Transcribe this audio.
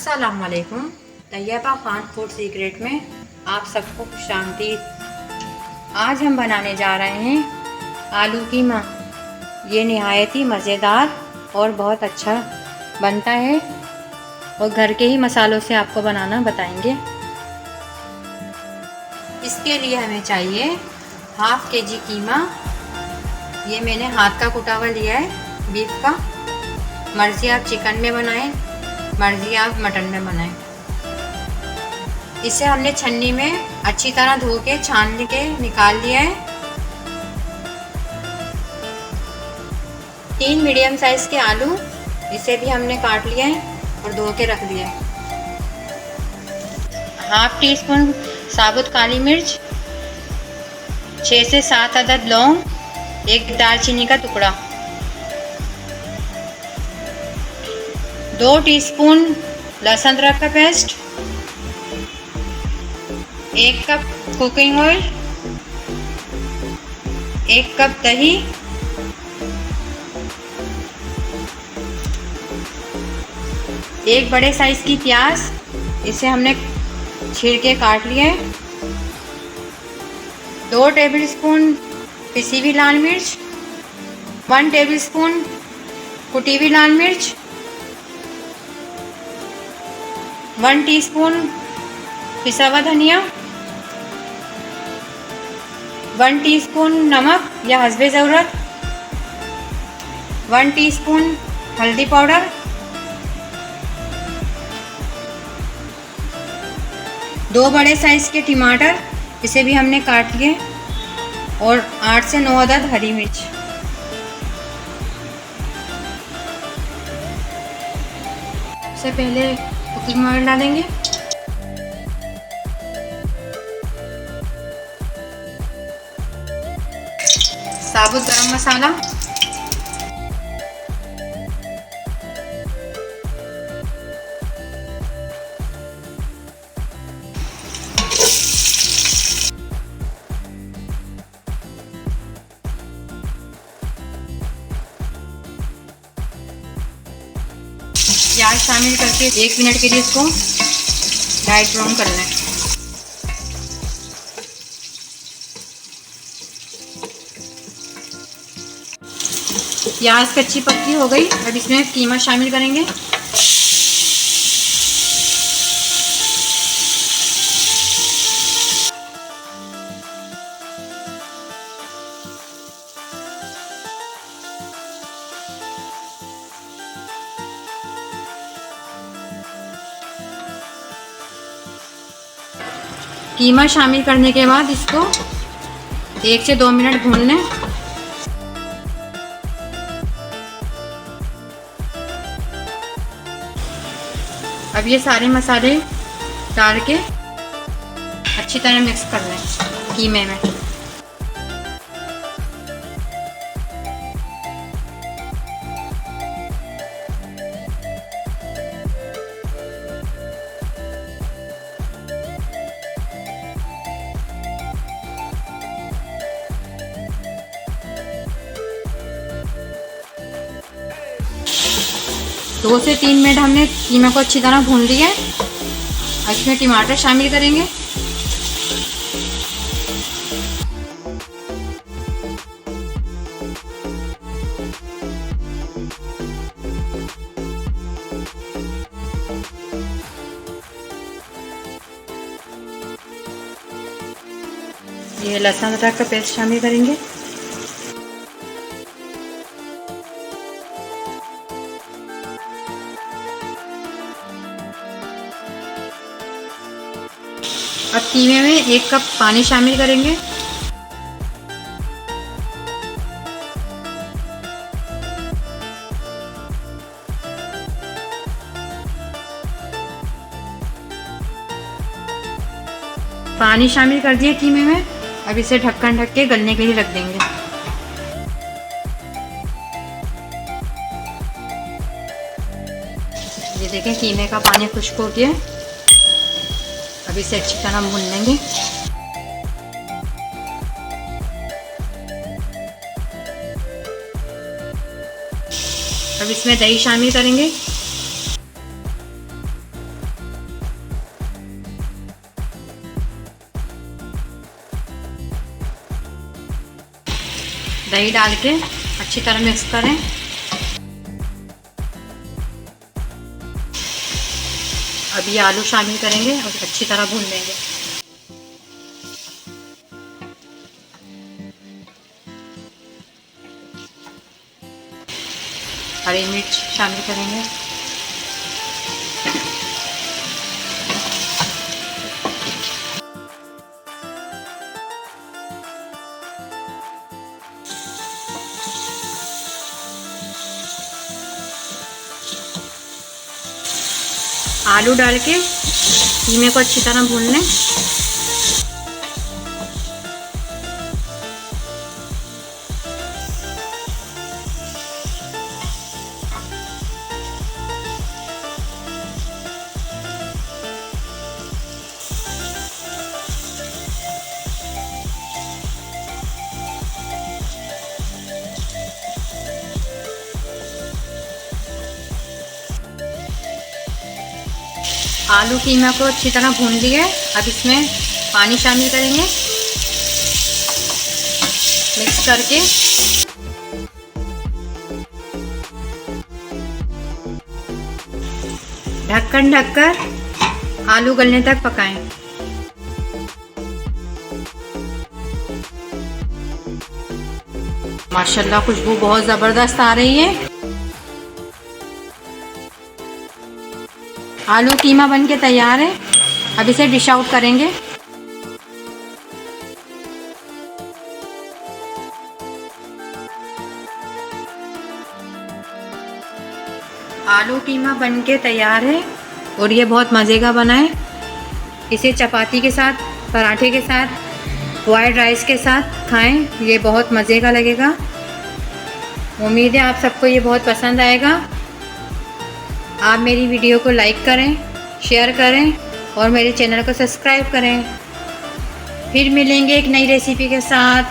अस्सलाम वालेकुम। Taiba Khan food secret में आप सबको खुशामदीद। आज हम बनाने जा रहे हैं आलू कीमा। ये नहायत ही मज़ेदार और बहुत अच्छा बनता है और घर के ही मसालों से आपको बनाना बताएंगे। इसके लिए हमें चाहिए हाफ के जी कीमा। ये मैंने हाथ का कुटा हुआ लिया है बीफ का। मर्ज़ी आप चिकन में बनाएं, मर्ज़ी आप मटन में बनाएं। इसे हमने छन्नी में अच्छी तरह धो के छान के निकाल लिया है। 3 मीडियम साइज़ के आलू, इसे भी हमने काट लिया है और धो के रख दिया है। हाफ टी स्पून साबुत काली मिर्च, 6 से 7 अदद लौंग, 1 दालचीनी का टुकड़ा, 2 टीस्पून लहसुन अदरक का paste, 1 cup cooking oil, 1 cup दही, एक बड़े साइज की प्याज, इसे हमने छील के काट लिया है। 2 टेबलस्पून पिसी हुई लाल मिर्च, 1 टेबलस्पून कुटी हुई लाल मिर्च, 1 टीस्पून पिसा हुआ धनिया, 1 टीस्पून नमक या हस्बे ज़रूरत, 1 टीस्पून हल्दी पाउडर, 2 बड़े साइज़ के टमाटर, इसे भी हमने काट लिए, और 8 से 9 अदद हरी मिर्च। सबसे पहले कुकिंग ऑयल डालेंगे। साबुत गरम मसाला, प्याज शामिल करके 1 मिनट के लिए इसको लाइट ब्राउन कर लें। प्याज कच्ची पक्की हो गई। अब इसमें कीमा शामिल करेंगे। कीमा शामिल करने के बाद इसको 1 से 2 मिनट भून लें। अब ये सारे मसाले डाल के अच्छी तरह मिक्स कर लें कीमे में। दो से 3 मिनट हमने कीमा को अच्छी तरह भून लिया है। इसमें टमाटर शामिल करेंगे। ये लहसुन अदरक का पेस्ट शामिल करेंगे। अब कीमे में 1 कप पानी शामिल करेंगे। पानी शामिल कर दिया कीमे में। अब इसे ढक्कन ढक के गलने के लिए रख देंगे। ये देखें कीमे का पानी खुश्क हो गया। अब इसे अच्छी तरह भून लेंगे। अब इसमें दही शामिल करेंगे। दही डाल के अच्छी तरह मिक्स करें। अभी आलू शामिल करेंगे और अच्छी तरह भून लेंगे। हरी मिर्च शामिल करेंगे। आलू डाल के कीमे को अच्छी तरह भून लें। आलू कीमा को अच्छी तरह भून लिए। अब इसमें पानी शामिल करेंगे मिक्स करके। ढक्कन ढककर आलू गलने तक पकाएं। माशाल्लाह खुशबू बहुत ज़बरदस्त आ रही है। आलू कीमा बनके तैयार है। अब इसे डिश आउट करेंगे। आलू कीमा बनके तैयार है और ये बहुत मज़े का बना है। इसे चपाती के साथ, पराठे के साथ, वाइट राइस के साथ खाएं, ये बहुत मज़े का लगेगा। उम्मीद है आप सबको ये बहुत पसंद आएगा। आप मेरी वीडियो को लाइक करें, शेयर करें और मेरे चैनल को सब्सक्राइब करें। फिर मिलेंगे एक नई रेसिपी के साथ।